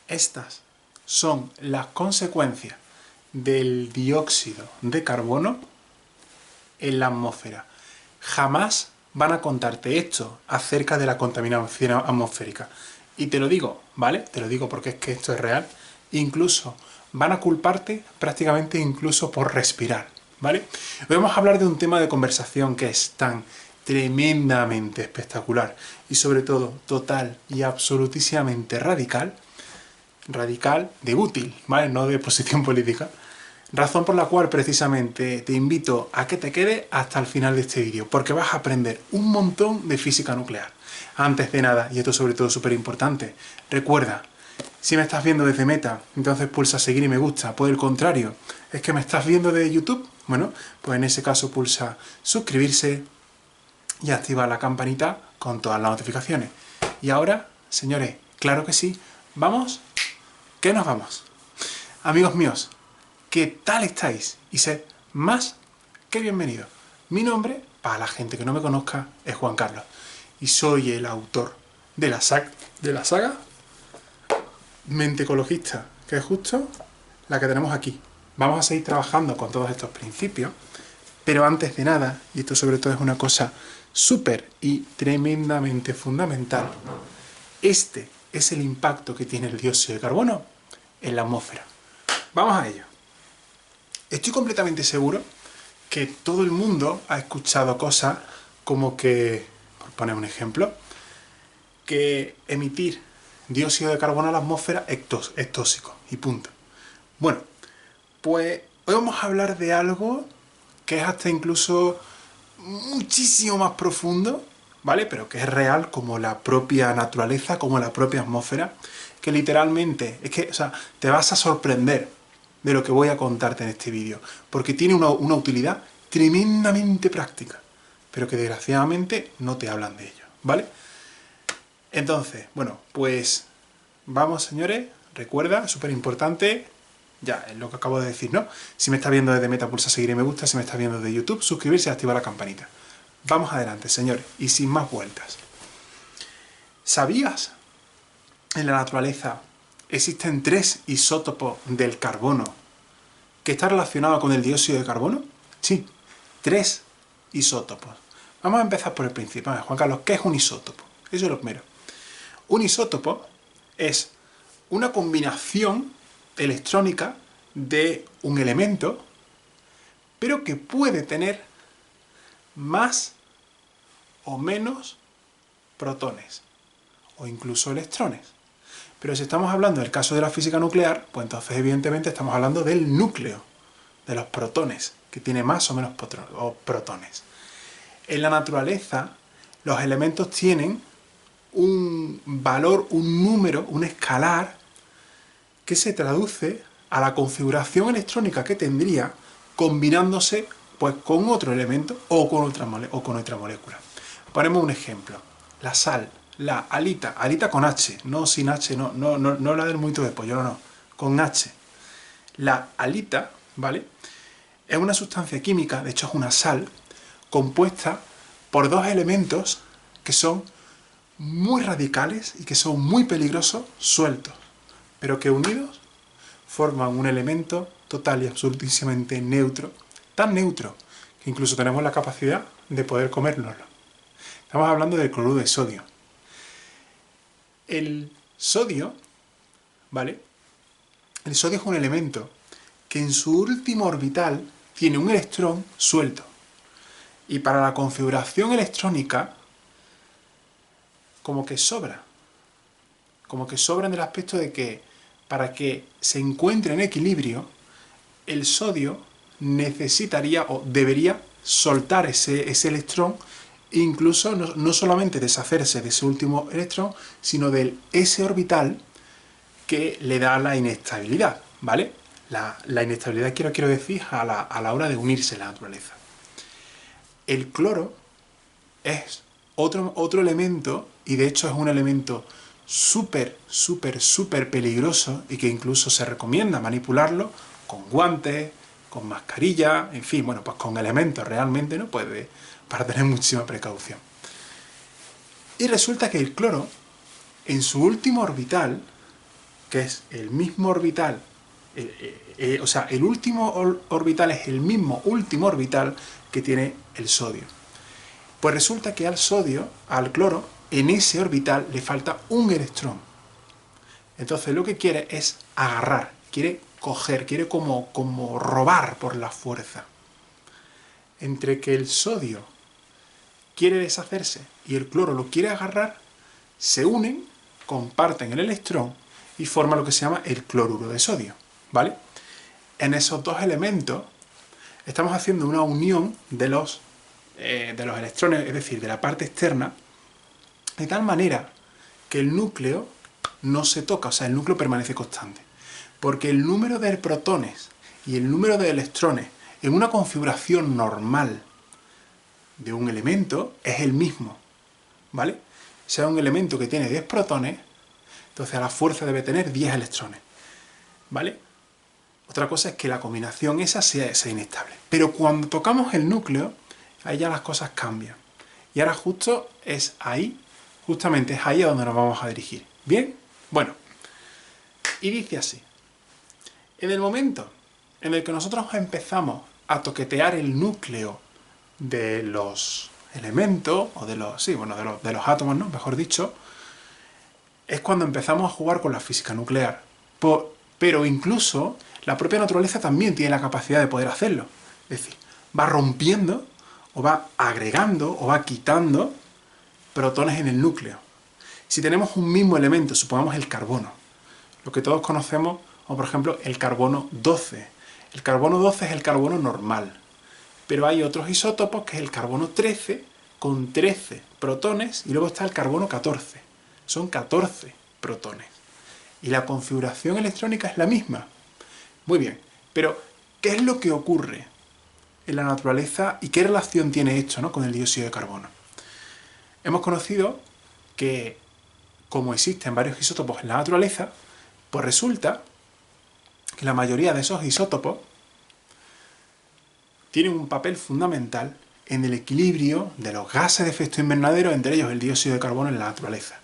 Estas son las consecuencias del dióxido de carbono en la atmósfera. Jamás van a contarte esto acerca de la contaminación atmosférica. Y te lo digo, ¿vale? Te lo digo porque es que esto es real. Incluso van a culparte prácticamente incluso por respirar, ¿vale? Hoy vamos a hablar de un tema de conversación que es tan tremendamente espectacular y sobre todo total y absolutísimamente radical de útil, ¿vale? No de posición política. Razón por la cual precisamente te invito a que te quedes hasta el final de este vídeo, porque vas a aprender un montón de física nuclear. Antes de nada, y esto sobre todo es súper importante, recuerda, si me estás viendo desde Meta, entonces pulsa seguir y me gusta. Por el contrario, es que me estás viendo de YouTube, bueno, pues en ese caso pulsa suscribirse y activa la campanita con todas las notificaciones. Y ahora, señores, claro que sí, vamos, que nos vamos. Amigos míos, ¿qué tal estáis? Y sed más que bienvenidos. Mi nombre, para la gente que no me conozca, es Juan Carlos. Y soy el autor de la saga Mente Ecologista, que es justo la que tenemos aquí. Vamos a seguir trabajando con todos estos principios, pero antes de nada, y esto sobre todo es una cosa súper y tremendamente fundamental, este es el impacto que tiene el dióxido de carbono en la atmósfera. Vamos a ello. Estoy completamente seguro que todo el mundo ha escuchado cosas como que, por poner un ejemplo, que emitir dióxido de carbono a la atmósfera es tóxico, y punto. Bueno, pues hoy vamos a hablar de algo que es hasta incluso muchísimo más profundo, ¿vale? Pero que es real como la propia naturaleza, como la propia atmósfera, que literalmente, es que, o sea, te vas a sorprender de lo que voy a contarte en este vídeo, porque tiene una utilidad tremendamente práctica, pero que desgraciadamente no te hablan de ello, ¿vale? Entonces, bueno, pues vamos, señores, recuerda, súper importante, ya, es lo que acabo de decir, ¿no? Si me estás viendo desde Meta, pulsa seguir y me gusta, si me estás viendo desde YouTube, suscribirse y activar la campanita. Vamos adelante, señores, y sin más vueltas. ¿Sabías? En la naturaleza existen 3 isótopos del carbono que están relacionados con el dióxido de carbono. Sí, 3 isótopos. Vamos a empezar por el principio. Juan Carlos, ¿qué es un isótopo? Eso es lo primero. Un isótopo es una combinación electrónica de un elemento, pero que puede tener más o menos protones, o incluso electrones. Pero si estamos hablando del caso de la física nuclear, pues entonces evidentemente estamos hablando del núcleo, de los protones, que tiene más o menos protones. En la naturaleza, los elementos tienen un valor, un número, un escalar, que se traduce a la configuración electrónica que tendría combinándose pues, con otro elemento o con otra molécula. Ponemos un ejemplo. La sal, la halita con H, no sin H, no la del muito de pollo, no, con H. La halita, ¿vale? Es una sustancia química, de hecho es una sal, compuesta por 2 elementos que son muy radicales y que son muy peligrosos sueltos, pero que unidos forman un elemento total y absolutísimamente neutro, tan neutro que incluso tenemos la capacidad de poder comérnoslo. Estamos hablando del cloruro de sodio. El sodio, ¿vale? El sodio es un elemento que en su último orbital tiene un electrón suelto. Y para la configuración electrónica, como que sobra. Como que sobra en el aspecto de que para que se encuentre en equilibrio, el sodio necesitaría o debería soltar ese electrón e incluso no solamente deshacerse de ese último electrón, sino del S orbital que le da la inestabilidad, ¿vale? La inestabilidad quiero decir a la hora de unirse a la naturaleza. El cloro es otro elemento, y de hecho es un elemento súper peligroso y que incluso se recomienda manipularlo con guantes, con mascarilla, en fin, bueno, pues con elementos realmente, ¿no? Pues para tener muchísima precaución. Y resulta que el cloro, en su último orbital, que es el mismo orbital, o sea, el último orbital es el mismo último orbital que tiene el sodio. Pues resulta que al sodio, al cloro, en ese orbital le falta un electrón. Entonces lo que quiere es agarrar, quiere coger, quiere como robar por la fuerza. Entre que el sodio quiere deshacerse y el cloro lo quiere agarrar, se unen, comparten el electrón y forman lo que se llama el cloruro de sodio, ¿vale? En esos dos elementos estamos haciendo una unión de los electrones, es decir, de la parte externa, de tal manera que el núcleo no se toca, o sea, el núcleo permanece constante. Porque el número de protones y el número de electrones en una configuración normal de un elemento es el mismo, ¿vale? Sea un elemento que tiene 10 protones, entonces a la fuerza debe tener 10 electrones, ¿vale? Otra cosa es que la combinación esa sea inestable. Pero cuando tocamos el núcleo, ahí ya las cosas cambian. Y ahora justamente es ahí a donde nos vamos a dirigir. ¿Bien? Bueno, y dice así. En el momento en el que nosotros empezamos a toquetear el núcleo de los elementos, o de los átomos, ¿no? Mejor dicho, es cuando empezamos a jugar con la física nuclear. Pero incluso la propia naturaleza también tiene la capacidad de poder hacerlo. Es decir, va rompiendo, o va agregando, o va quitando protones en el núcleo. Si tenemos un mismo elemento, supongamos el carbono, lo que todos conocemos, o por ejemplo el carbono 12. El carbono 12 es el carbono normal, pero hay otros isótopos que es el carbono 13 con 13 protones y luego está el carbono 14. Son 14 protones. Y la configuración electrónica es la misma. Muy bien, pero ¿qué es lo que ocurre en la naturaleza y qué relación tiene esto, ¿no?, con el dióxido de carbono? Hemos conocido que, como existen varios isótopos en la naturaleza, pues resulta que la mayoría de esos isótopos tienen un papel fundamental en el equilibrio de los gases de efecto invernadero, entre ellos el dióxido de carbono en la naturaleza.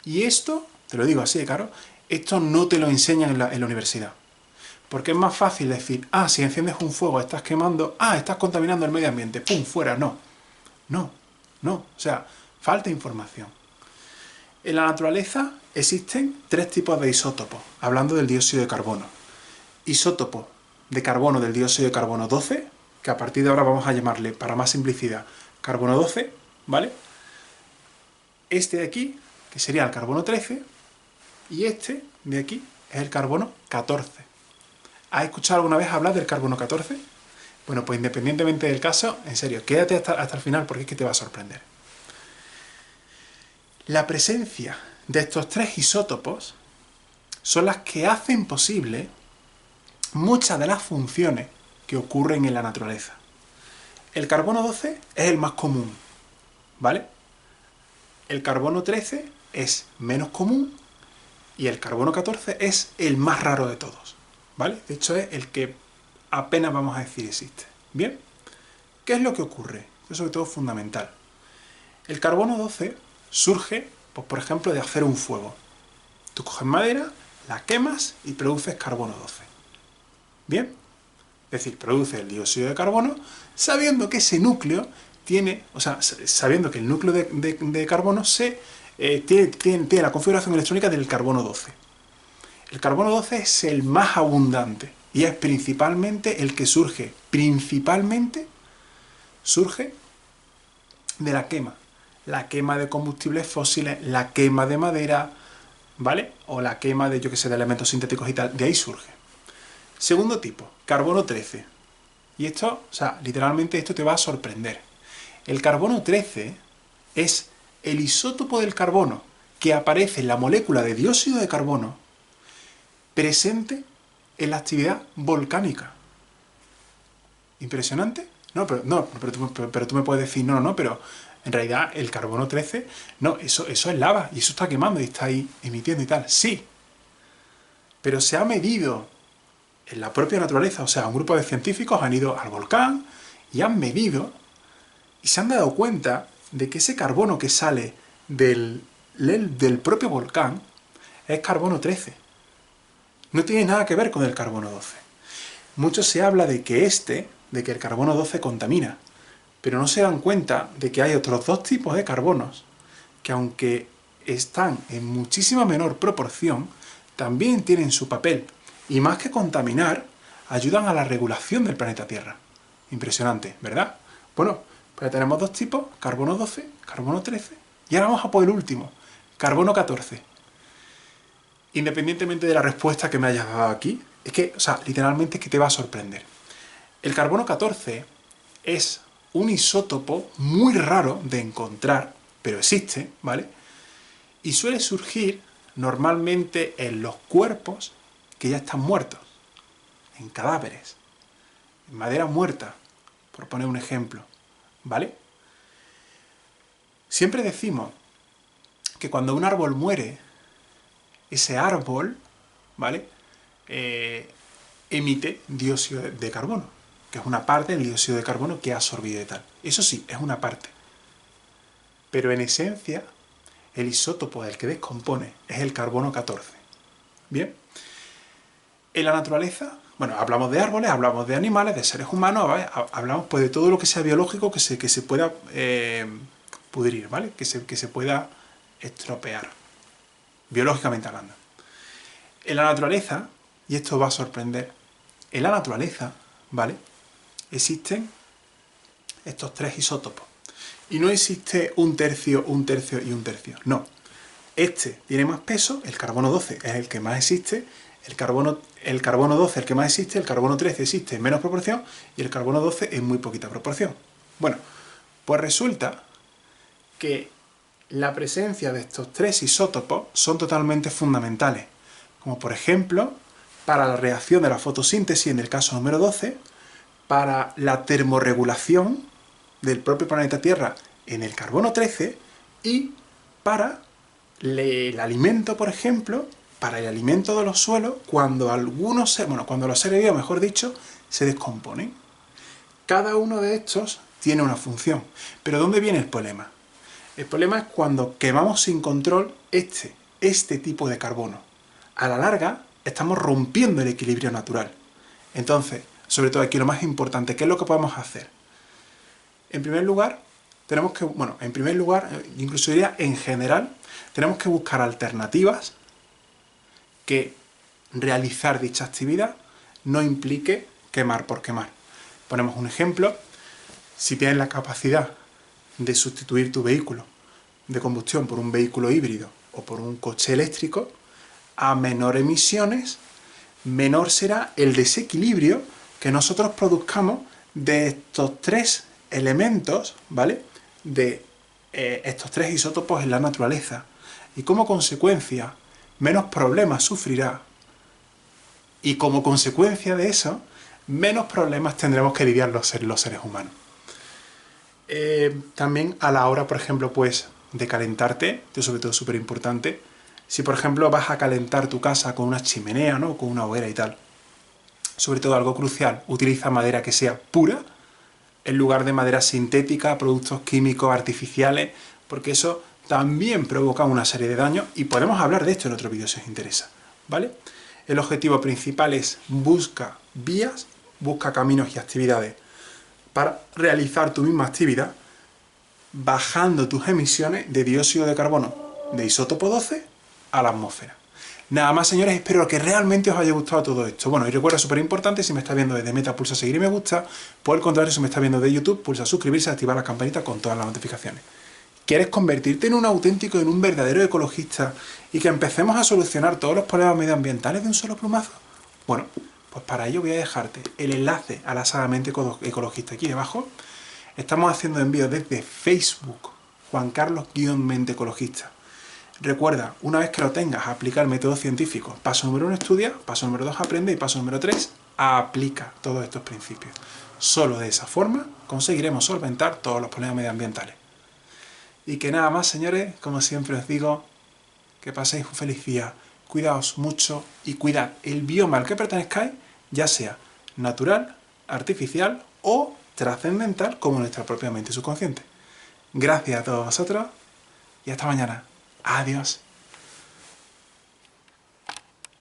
Y esto, te lo digo así de claro, esto no te lo enseñan en la universidad. Porque es más fácil decir, si enciendes un fuego estás quemando, estás contaminando el medio ambiente, ¡pum!, fuera. No, o sea, falta información. En la naturaleza existen 3 tipos de isótopos, hablando del dióxido de carbono. Isótopo de carbono del dióxido de carbono 12, que a partir de ahora vamos a llamarle, para más simplicidad, carbono 12, ¿vale? Este de aquí, que sería el carbono 13, y este de aquí es el carbono 14. ¿Has escuchado alguna vez hablar del carbono 14? Bueno, pues independientemente del caso, en serio, quédate hasta el final porque es que te va a sorprender. La presencia de estos 3 isótopos son las que hacen posible muchas de las funciones que ocurren en la naturaleza. El carbono 12 es el más común, ¿vale? El carbono 13 es menos común y el carbono 14 es el más raro de todos, ¿vale? De hecho es el que apenas vamos a decir existe. ¿Bien? ¿Qué es lo que ocurre? Esto es sobre todo fundamental. El carbono 12 surge, pues, por ejemplo, de hacer un fuego. Tú coges madera, la quemas y produces carbono 12. ¿Bien? Es decir, produce el dióxido de carbono sabiendo que ese núcleo tiene, o sea, sabiendo que el núcleo de carbono tiene la configuración electrónica del carbono 12. El carbono 12 es el más abundante y es principalmente el que surge de la quema. La quema de combustibles fósiles, la quema de madera, ¿vale? O la quema de, de elementos sintéticos y tal, de ahí surge. Segundo tipo, carbono 13. Y esto, o sea, literalmente esto te va a sorprender. El carbono 13 es el isótopo del carbono que aparece en la molécula de dióxido de carbono presente en la actividad volcánica. ¿Impresionante? Pero tú me puedes decir, pero en realidad el carbono 13, eso es lava y eso está quemando y está ahí emitiendo y tal. Sí, pero se ha medido en la propia naturaleza, o sea, un grupo de científicos han ido al volcán y han medido y se han dado cuenta de que ese carbono que sale del propio volcán es carbono 13. No tiene nada que ver con el carbono 12. Mucho se habla de que el carbono 12 contamina, pero no se dan cuenta de que hay otros dos tipos de carbonos que, aunque están en muchísima menor proporción, también tienen su papel, y más que contaminar, ayudan a la regulación del planeta Tierra. Impresionante, ¿verdad? Bueno, pues tenemos dos tipos, carbono 12, carbono 13, y ahora vamos a por el último, carbono 14. Independientemente de la respuesta que me hayas dado aquí, es que, o sea, literalmente es que te va a sorprender. El carbono 14 es un isótopo muy raro de encontrar, pero existe, ¿vale? Y suele surgir normalmente en los cuerpos que ya están muertos, en cadáveres, en madera muerta, por poner un ejemplo, ¿vale? Siempre decimos que cuando un árbol muere, ese árbol, ¿vale? Emite dióxido de carbono, que es una parte del dióxido de carbono que ha absorbido y tal. Eso sí, es una parte. Pero en esencia, el isótopo del que descompone es el carbono 14. ¿Bien? En la naturaleza, bueno, hablamos de árboles, hablamos de animales, de seres humanos, ¿vale? Hablamos pues de todo lo que sea biológico que se pueda pudrir, ¿vale? Que se pueda estropear, biológicamente hablando. En la naturaleza, y esto va a sorprender, en la naturaleza, ¿vale? Existen estos tres isótopos. Y no existe un tercio y un tercio. No. Este tiene más peso, el carbono 12 es el que más existe, el carbono 12 es el que más existe, el carbono 13 existe en menos proporción y el carbono 12 en muy poquita proporción. Bueno, pues resulta que la presencia de estos tres isótopos son totalmente fundamentales, como por ejemplo para la reacción de la fotosíntesis en el caso número 12, para la termorregulación del propio planeta Tierra en el carbono 13 y para el alimento, por ejemplo, para el alimento de los suelos cuando cuando los seres vivos, mejor dicho, se descomponen. Cada uno de estos tiene una función. Pero ¿dónde viene el problema? El problema es cuando quemamos sin control este tipo de carbono. A la larga, estamos rompiendo el equilibrio natural. Entonces, sobre todo aquí lo más importante, ¿qué es lo que podemos hacer? En primer lugar, incluso diría en general, tenemos que buscar alternativas que realizar dicha actividad no implique quemar por quemar. Ponemos un ejemplo: si tienes la capacidad de sustituir tu vehículo de combustión por un vehículo híbrido o por un coche eléctrico, a menor emisiones, menor será el desequilibrio que nosotros produzcamos de estos tres elementos, ¿vale? De estos tres isótopos en la naturaleza. Y como consecuencia, menos problemas sufrirá. Y como consecuencia de eso, menos problemas tendremos que lidiar los seres humanos. También a la hora, por ejemplo, pues, de calentarte, esto es sobre todo súper importante. Si, por ejemplo, vas a calentar tu casa con una chimenea, ¿no? Con una hoguera y tal. Sobre todo algo crucial, utiliza madera que sea pura, en lugar de madera sintética, productos químicos artificiales, porque eso también provoca una serie de daños y podemos hablar de esto en otro vídeo si os interesa, ¿vale? El objetivo principal es busca vías, busca caminos y actividades para realizar tu misma actividad, bajando tus emisiones de dióxido de carbono de isótopo 12 a la atmósfera. Nada más, señores, espero que realmente os haya gustado todo esto. Bueno, y recuerda, súper importante, si me estás viendo desde Meta, pulsa seguir y me gusta. Por el contrario, si me estás viendo de YouTube, pulsa suscribirse y activar la campanita con todas las notificaciones. ¿Quieres convertirte en un auténtico, en un verdadero ecologista y que empecemos a solucionar todos los problemas medioambientales de un solo plumazo? Bueno, pues para ello voy a dejarte el enlace a la saga Mente Ecologista aquí debajo. Estamos haciendo envíos desde Facebook, Juan Carlos-Mente Ecologista. Recuerda, una vez que lo tengas, aplicar método científico. Paso número 1, estudia. Paso número 2, aprende. Y paso número 3, aplica todos estos principios. Solo de esa forma conseguiremos solventar todos los problemas medioambientales. Y que nada más, señores, como siempre os digo, que paséis un feliz día. Cuidaos mucho y cuidad el bioma al que pertenezcáis, ya sea natural, artificial o trascendental como nuestra propia mente subconsciente. Gracias a todos vosotros y hasta mañana. Adiós.